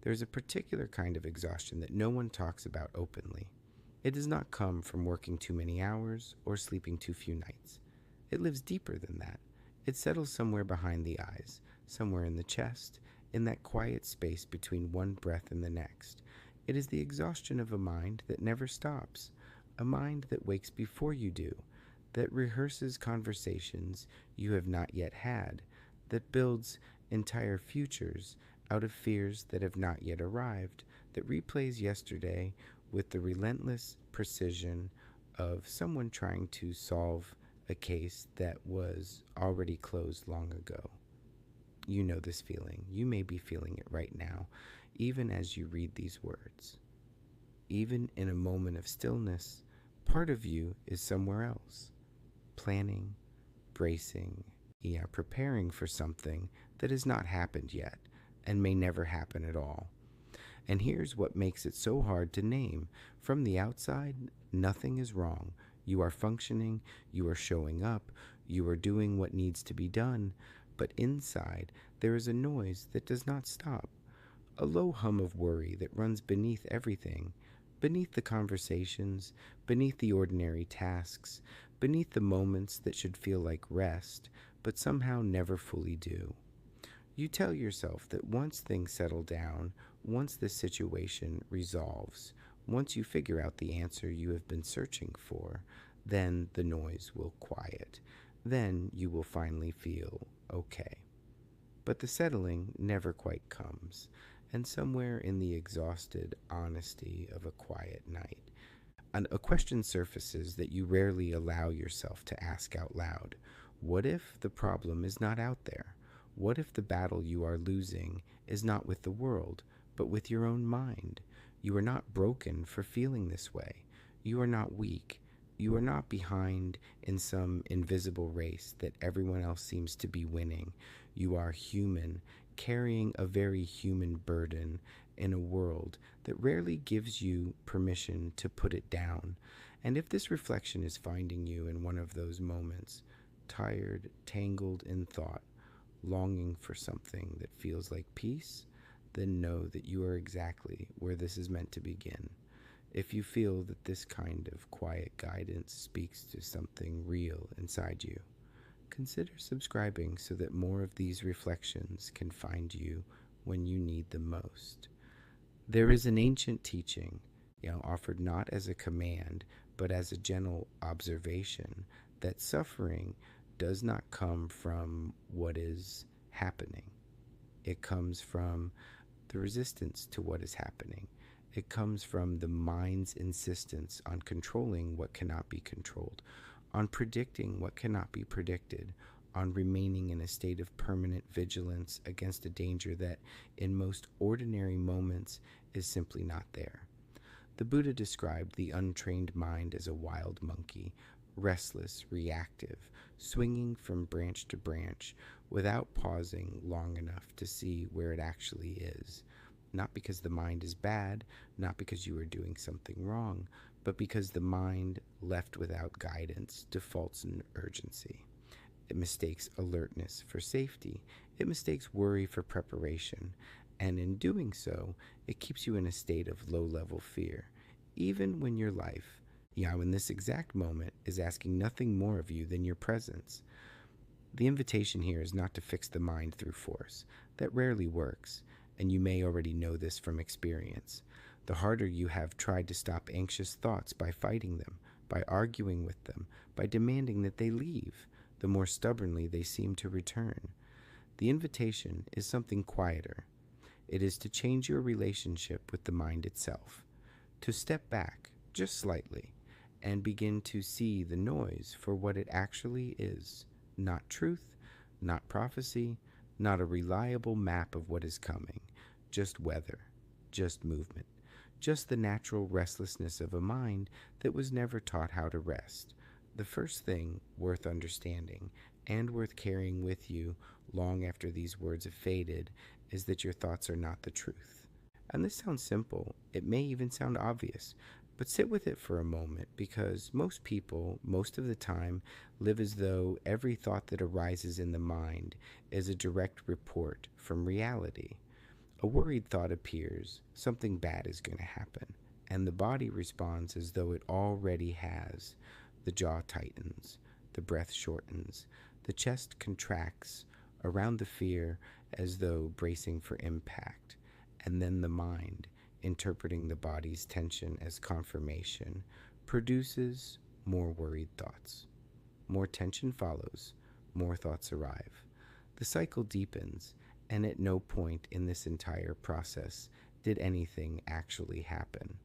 There's a particular kind of exhaustion that no one talks about openly. It does not come from working too many hours or sleeping too few nights. It lives deeper than that. It settles somewhere behind the eyes, somewhere in the chest, in that quiet space between one breath and the next. It is the exhaustion of a mind that never stops, a mind that wakes before you do, that rehearses conversations you have not yet had, that builds entire futures out of fears that have not yet arrived, that replays yesterday with the relentless precision of someone trying to solve a case that was already closed long ago. You know this feeling. You may be feeling it right now, even as you read these words. Even in a moment of stillness, part of you is somewhere else, planning, bracing, preparing for something that has not happened yet and may never happen at all. And here's what makes it so hard to name. From the outside, nothing is wrong. You are functioning, you are showing up, you are doing what needs to be done, but inside there is a noise that does not stop, a low hum of worry that runs beneath everything, beneath the conversations, beneath the ordinary tasks, beneath the moments that should feel like rest, but somehow never fully do. You tell yourself that once things settle down, once this situation resolves, once you figure out the answer you have been searching for, then the noise will quiet. Then you will finally feel okay. But the settling never quite comes, and somewhere in the exhausted honesty of a quiet night, a question surfaces that you rarely allow yourself to ask out loud. What if the problem is not out there? What if the battle you are losing is not with the world, but with your own mind? You are not broken for feeling this way. You are not weak. You are not behind in some invisible race that everyone else seems to be winning. You are human, carrying a very human burden in a world that rarely gives you permission to put it down. And if this reflection is finding you in one of those moments, tired, tangled in thought, longing for something that feels like peace, then know that you are exactly where this is meant to begin. If you feel that this kind of quiet guidance speaks to something real inside you, consider subscribing so that more of these reflections can find you when you need them most. There is an ancient teaching, offered not as a command, but as a gentle observation, that suffering does not come from what is happening. It comes from the resistance to what is happening. It comes from the mind's insistence on controlling what cannot be controlled, on predicting what cannot be predicted, on remaining in a state of permanent vigilance against a danger that, in most ordinary moments, is simply not there. The Buddha described the untrained mind as a wild monkey, restless, reactive, swinging from branch to branch without pausing long enough to see where it actually is. Not because the mind is bad, not because you are doing something wrong, but because the mind, left without guidance, defaults in urgency. It mistakes alertness for safety. It mistakes worry for preparation. And in doing so, it keeps you in a state of low-level fear, even when your life, in this exact moment, is asking nothing more of you than your presence. The invitation here is not to fix the mind through force. That rarely works, and you may already know this from experience. The harder you have tried to stop anxious thoughts by fighting them, by arguing with them, by demanding that they leave, the more stubbornly they seem to return. The invitation is something quieter. It is to change your relationship with the mind itself, to step back just slightly and begin to see the noise for what it actually is. Not truth, not prophecy, not a reliable map of what is coming, just weather, just movement, just the natural restlessness of a mind that was never taught how to rest. The first thing worth understanding and worth carrying with you long after these words have faded is that your thoughts are not the truth. And this sounds simple, it may even sound obvious, but sit with it for a moment, because most people, most of the time, live as though every thought that arises in the mind is a direct report from reality. A worried thought appears, something bad is going to happen, and the body responds as though it already has. The jaw tightens, the breath shortens, the chest contracts around the fear as though bracing for impact, and then the mind, interpreting the body's tension as confirmation, produces more worried thoughts. More tension follows, more thoughts arrive. The cycle deepens, and at no point in this entire process did anything actually happen.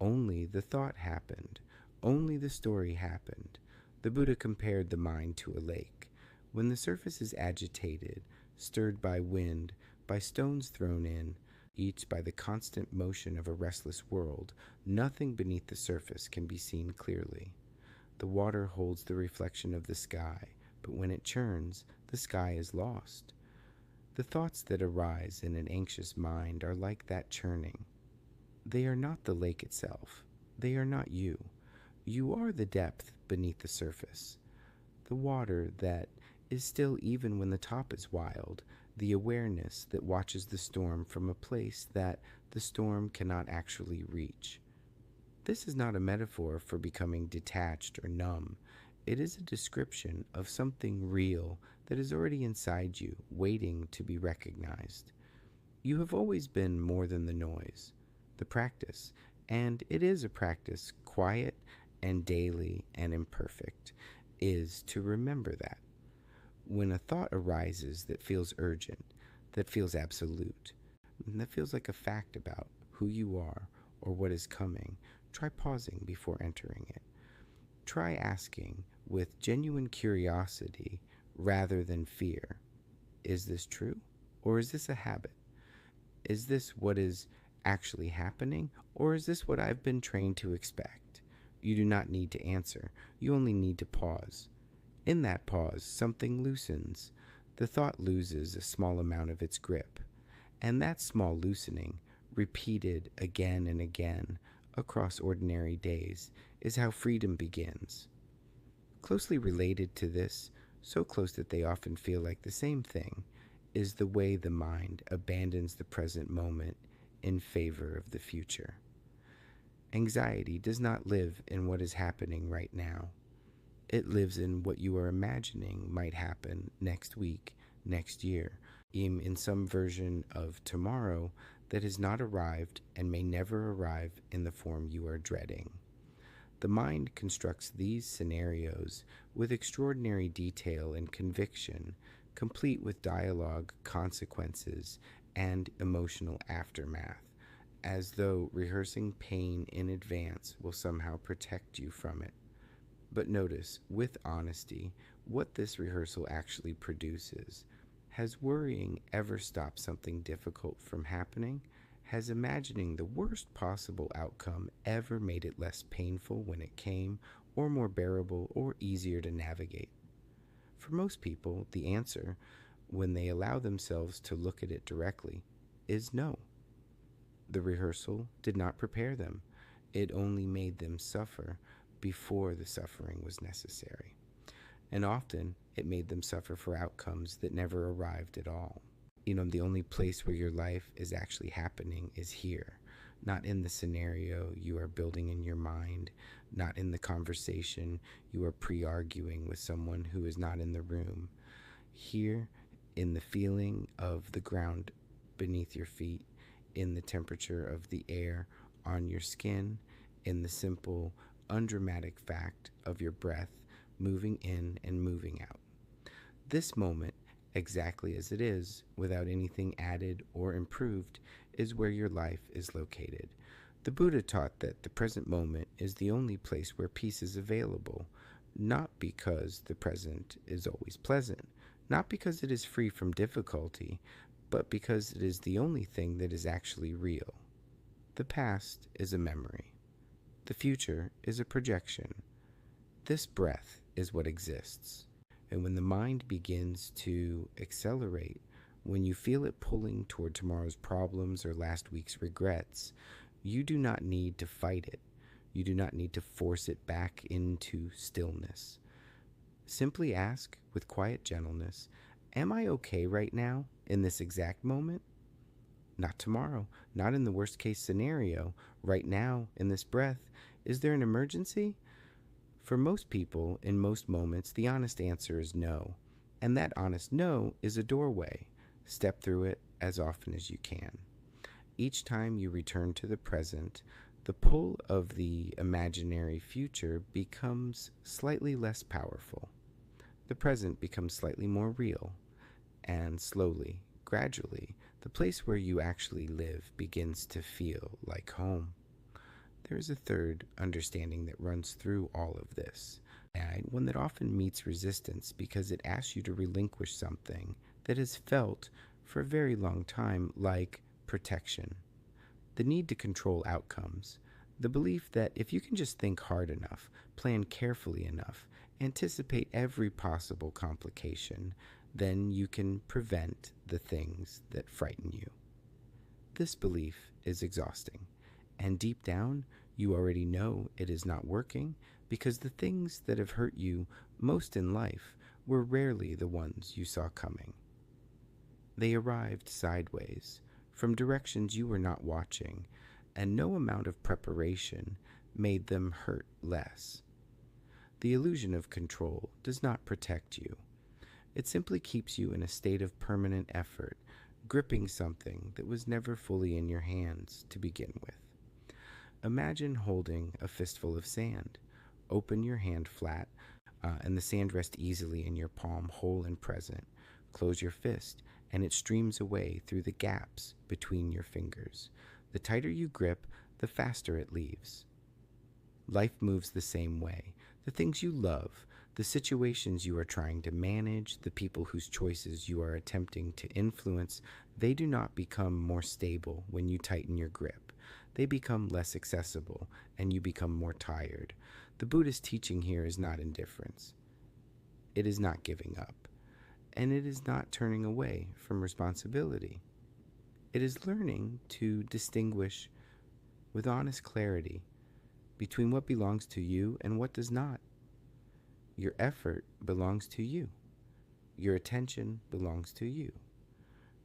Only the thought happened. Only the story happened. The Buddha compared the mind to a lake. When the surface is agitated, stirred by wind, by stones thrown in, each by the constant motion of a restless world, nothing beneath the surface can be seen clearly. The water holds the reflection of the sky, but when it churns, the sky is lost. The thoughts that arise in an anxious mind are like that churning. They are not the lake itself. They are not you. You are the depth beneath the surface. The water that is still even when the top is wild, the awareness that watches the storm from a place that the storm cannot actually reach. This is not a metaphor for becoming detached or numb. It is a description of something real that is already inside you, waiting to be recognized. You have always been more than the noise, the practice, and it is a practice, quiet and daily and imperfect, is to remember that. When a thought arises that feels urgent, that feels absolute, that feels like a fact about who you are or what is coming, try pausing before entering it. Try asking with genuine curiosity rather than fear, is this true or is this a habit? Is this what is actually happening or is this what I've been trained to expect? You do not need to answer. You only need to pause. In that pause, something loosens. The thought loses a small amount of its grip. And that small loosening, repeated again and again across ordinary days, is how freedom begins. Closely related to this, so close that they often feel like the same thing, is the way the mind abandons the present moment in favor of the future. Anxiety does not live in what is happening right now. It lives in what you are imagining might happen next week, next year, in some version of tomorrow that has not arrived and may never arrive in the form you are dreading. The mind constructs these scenarios with extraordinary detail and conviction, complete with dialogue, consequences, and emotional aftermath, as though rehearsing pain in advance will somehow protect you from it. But notice, with honesty, what this rehearsal actually produces. Has worrying ever stopped something difficult from happening? Has imagining the worst possible outcome ever made it less painful when it came, or more bearable, or easier to navigate? For most people, the answer, when they allow themselves to look at it directly, is no. The rehearsal did not prepare them. It only made them suffer before the suffering was necessary. And often, it made them suffer for outcomes that never arrived at all. The only place where your life is actually happening is here, not in the scenario you are building in your mind, not in the conversation you are pre-arguing with someone who is not in the room. Here, in the feeling of the ground beneath your feet, in the temperature of the air on your skin, in the simple, undramatic fact of your breath moving in and moving out. This moment, exactly as it is, without anything added or improved, is where your life is located. The Buddha taught that the present moment is the only place where peace is available, not because the present is always pleasant, not because it is free from difficulty, but because it is the only thing that is actually real. The past is a memory. The future is a projection. This breath is what exists. And when the mind begins to accelerate, when you feel it pulling toward tomorrow's problems or last week's regrets, you do not need to fight it. You do not need to force it back into stillness. Simply ask with quiet gentleness, am I okay right now in this exact moment? Not tomorrow, not in the worst case scenario. Right now, in this breath, is there an emergency? For most people, in most moments, the honest answer is no. And that honest no is a doorway. Step through it as often as you can. Each time you return to the present, the pull of the imaginary future becomes slightly less powerful. The present becomes slightly more real, and slowly, gradually, the place where you actually live begins to feel like home. There is a third understanding that runs through all of this, and one that often meets resistance because it asks you to relinquish something that has felt for a very long time like protection. The need to control outcomes, the belief that if you can just think hard enough, plan carefully enough, anticipate every possible complication, then you can prevent the things that frighten you. This belief is exhausting, and deep down, you already know it is not working because the things that have hurt you most in life were rarely the ones you saw coming. They arrived sideways, from directions you were not watching, and no amount of preparation made them hurt less. The illusion of control does not protect you. It simply keeps you in a state of permanent effort, gripping something that was never fully in your hands to begin with. Imagine holding a fistful of sand. Open your hand flat, and the sand rests easily in your palm, whole and present. Close your fist, and it streams away through the gaps between your fingers. The tighter you grip, the faster it leaves. Life moves the same way. The things you love, the situations you are trying to manage, the people whose choices you are attempting to influence, they do not become more stable when you tighten your grip. They become less accessible, and you become more tired. The Buddhist teaching here is not indifference. It is not giving up. And it is not turning away from responsibility. It is learning to distinguish with honest clarity between what belongs to you and what does not. Your effort belongs to you. Your attention belongs to you.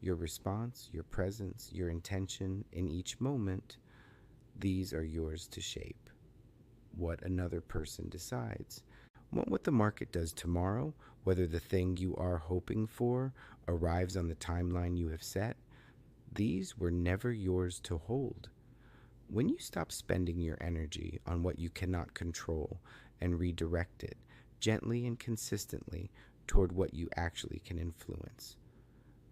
Your response, your presence, your intention in each moment, these are yours to shape. What another person decides. What the market does tomorrow, whether the thing you are hoping for arrives on the timeline you have set, these were never yours to hold. When you stop spending your energy on what you cannot control and redirect it gently and consistently toward what you actually can influence,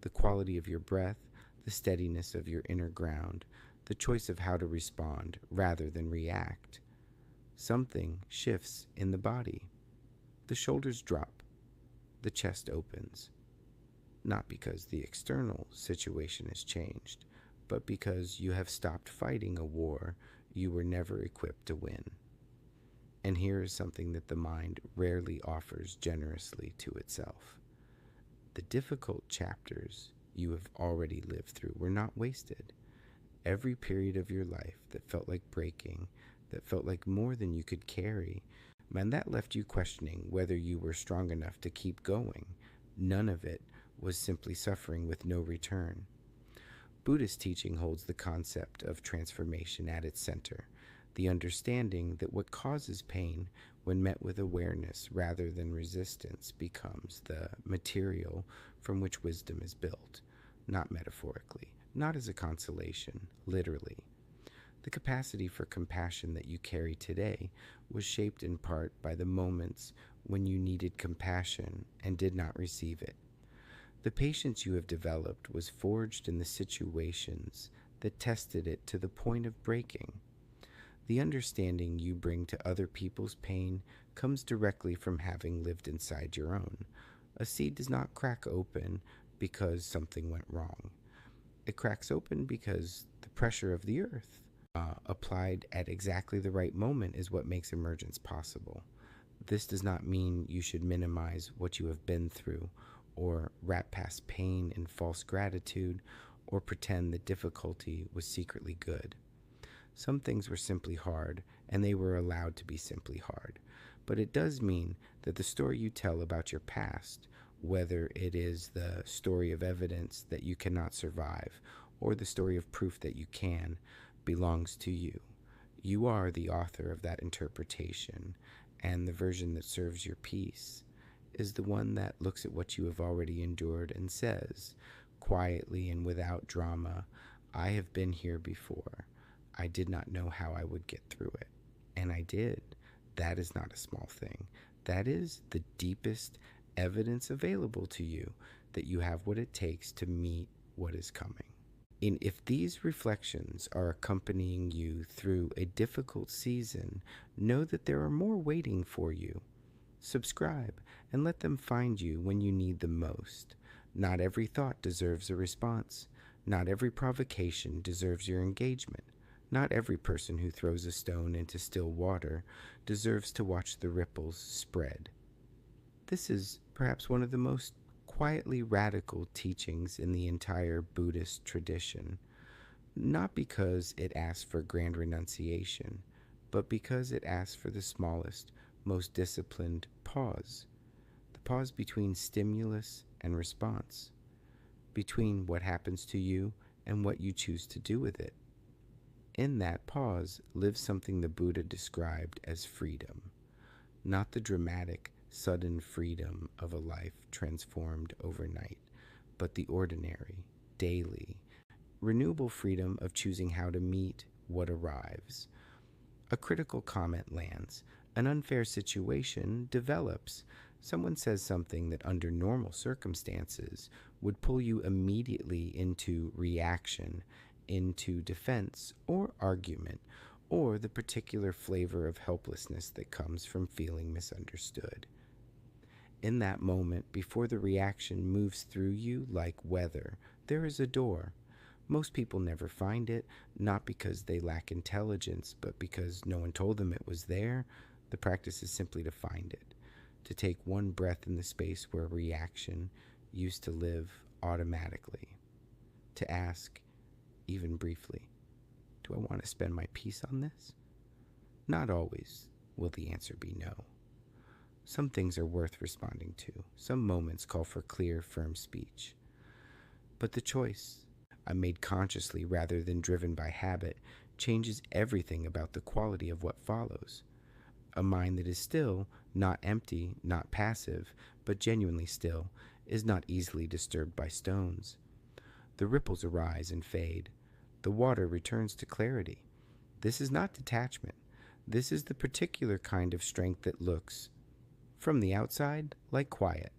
the quality of your breath, the steadiness of your inner ground, the choice of how to respond rather than react, something shifts in the body. The shoulders drop, the chest opens, not because the external situation has changed, but because you have stopped fighting a war you were never equipped to win. And here is something that the mind rarely offers generously to itself. The difficult chapters you have already lived through were not wasted. Every period of your life that felt like breaking, that felt like more than you could carry, man, that left you questioning whether you were strong enough to keep going. None of it was simply suffering with no return. Buddhist teaching holds the concept of transformation at its center, the understanding that what causes pain when met with awareness rather than resistance becomes the material from which wisdom is built, not metaphorically, not as a consolation, literally. The capacity for compassion that you carry today was shaped in part by the moments when you needed compassion and did not receive it. The patience you have developed was forged in the situations that tested it to the point of breaking. The understanding you bring to other people's pain comes directly from having lived inside your own. A seed does not crack open because something went wrong. It cracks open because the pressure of the earth, applied at exactly the right moment, is what makes emergence possible. This does not mean you should minimize what you have been through, or wrap past pain in false gratitude, or pretend that difficulty was secretly good. Some things were simply hard, and they were allowed to be simply hard. But it does mean that the story you tell about your past, whether it is the story of evidence that you cannot survive, or the story of proof that you can, belongs to you. You are the author of that interpretation, and the version that serves your peace is the one that looks at what you have already endured and says, quietly and without drama, I have been here before. I did not know how I would get through it. And I did. That is not a small thing. That is the deepest evidence available to you that you have what it takes to meet what is coming. And if these reflections are accompanying you through a difficult season, know that there are more waiting for you. Subscribe and let them find you when you need them most. Not every thought deserves a response. Not every provocation deserves your engagement. Not every person who throws a stone into still water deserves to watch the ripples spread. This is perhaps one of the most quietly radical teachings in the entire Buddhist tradition, not because it asks for grand renunciation, but because it asks for the smallest, most disciplined pause, the pause between stimulus and response, between what happens to you and what you choose to do with it. In that pause lives something the Buddha described as freedom, not the dramatic, sudden freedom of a life transformed overnight, but the ordinary, daily, renewable freedom of choosing how to meet what arrives. A critical comment lands. An unfair situation develops. Someone says something that under normal circumstances would pull you immediately into reaction, into defense or argument, or the particular flavor of helplessness that comes from feeling misunderstood. In that moment, before the reaction moves through you like weather, there is a door. Most people never find it, not because they lack intelligence, but because no one told them it was there. The practice is simply to find it, to take one breath in the space where reaction used to live automatically, to ask, even briefly, do I want to spend my peace on this? Not always will the answer be no. Some things are worth responding to. Some moments call for clear, firm speech. But the choice, I made consciously rather than driven by habit, changes everything about the quality of what follows. A mind that is still, not empty, not passive, but genuinely still, is not easily disturbed by stones. The ripples arise and fade. The water returns to clarity. This is not detachment. This is the particular kind of strength that looks, from the outside, like quiet.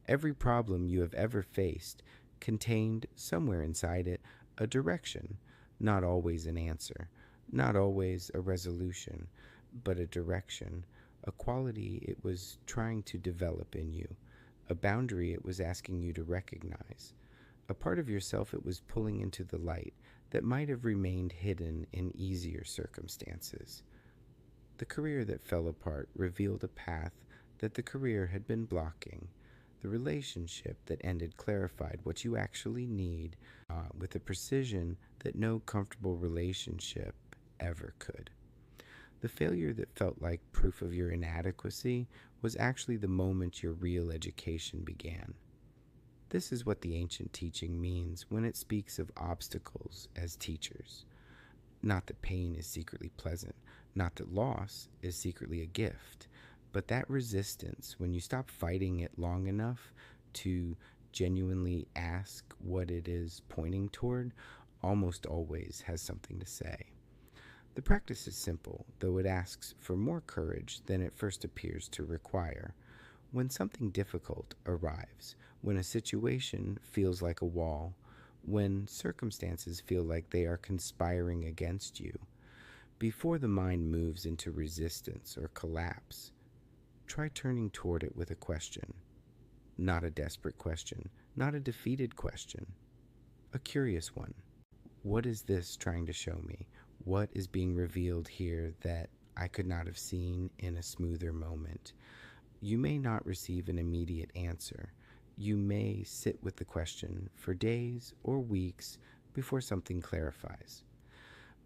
Every problem you have ever faced contained somewhere inside it a direction, not always an answer, not always a resolution, but a direction, a quality it was trying to develop in you, a boundary it was asking you to recognize, a part of yourself it was pulling into the light that might have remained hidden in easier circumstances. The career that fell apart revealed a path that the career had been blocking. The relationship that ended clarified what you actually need with a precision that no comfortable relationship ever could. The failure that felt like proof of your inadequacy was actually the moment your real education began. This is what the ancient teaching means when it speaks of obstacles as teachers. Not that pain is secretly pleasant, not that loss is secretly a gift, but that resistance, when you stop fighting it long enough to genuinely ask what it is pointing toward, almost always has something to say. The practice is simple, though it asks for more courage than it first appears to require. When something difficult arrives, when a situation feels like a wall, when circumstances feel like they are conspiring against you, before the mind moves into resistance or collapse, try turning toward it with a question. Not a desperate question, not a defeated question, a curious one. What is this trying to show me? What is being revealed here that I could not have seen in a smoother moment? You may not receive an immediate answer. You may sit with the question for days or weeks before something clarifies.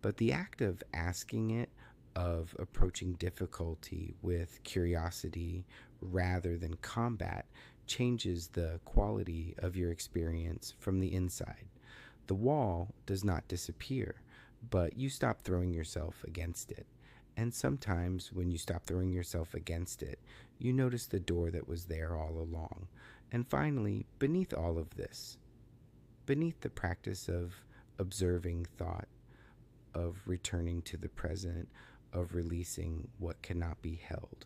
But the act of asking it, of approaching difficulty with curiosity rather than combat, changes the quality of your experience from the inside. The wall does not disappear, but you stop throwing yourself against it. And sometimes when you stop throwing yourself against it, you notice the door that was there all along. And finally, beneath all of this, beneath the practice of observing thought, of returning to the present, of releasing what cannot be held,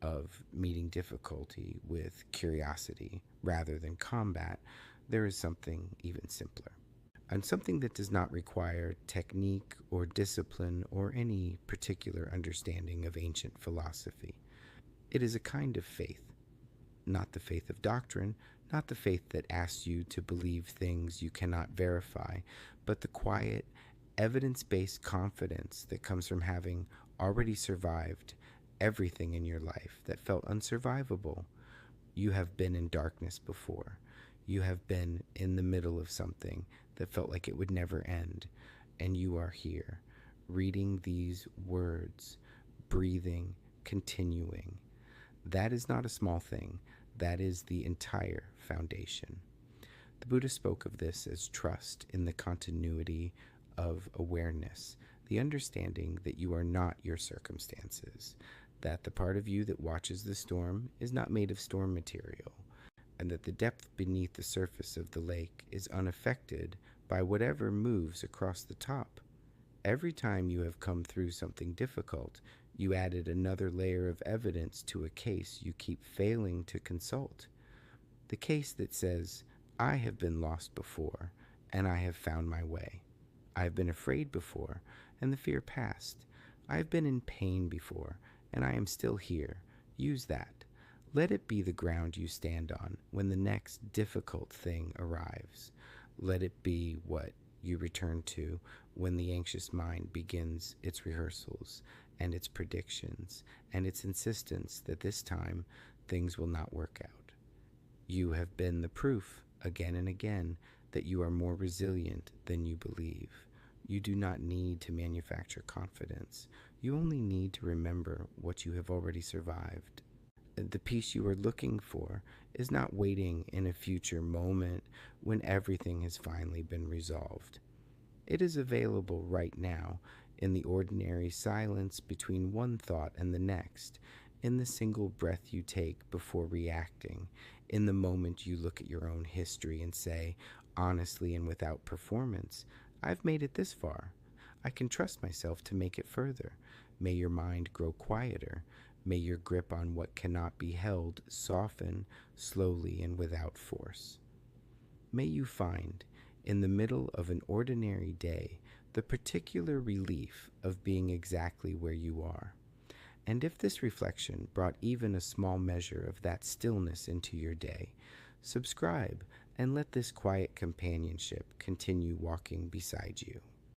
of meeting difficulty with curiosity rather than combat, there is something even simpler. And something that does not require technique or discipline or any particular understanding of ancient philosophy. It is a kind of faith, not the faith of doctrine, not the faith that asks you to believe things you cannot verify, but the quiet, evidence-based confidence that comes from having already survived everything in your life that felt unsurvivable. You have been in darkness before. You have been in the middle of something that felt like it would never end, and you are here, reading these words, breathing, continuing. That is not a small thing. That is the entire foundation. The Buddha spoke of this as trust in the continuity of awareness, the understanding that you are not your circumstances, that the part of you that watches the storm is not made of storm material, and that the depth beneath the surface of the lake is unaffected by whatever moves across the top. Every time you have come through something difficult, you added another layer of evidence to a case you keep failing to consult. The case that says, I have been lost before, and I have found my way. I have been afraid before, and the fear passed. I have been in pain before, and I am still here. Use that. Let it be the ground you stand on when the next difficult thing arrives. Let it be what you return to when the anxious mind begins its rehearsals and its predictions and its insistence that this time things will not work out. You have been the proof again and again that you are more resilient than you believe. You do not need to manufacture confidence. You only need to remember what you have already survived. The peace you are looking for is not waiting in a future moment when everything has finally been resolved. It is available right now in the ordinary silence between one thought and the next, in the single breath you take before reacting, in the moment you look at your own history and say, honestly and without performance, I've made it this far. I can trust myself to make it further. May your mind grow quieter. May your grip on what cannot be held soften slowly and without force. May you find, in the middle of an ordinary day, the particular relief of being exactly where you are. And if this reflection brought even a small measure of that stillness into your day, subscribe and let this quiet companionship continue walking beside you.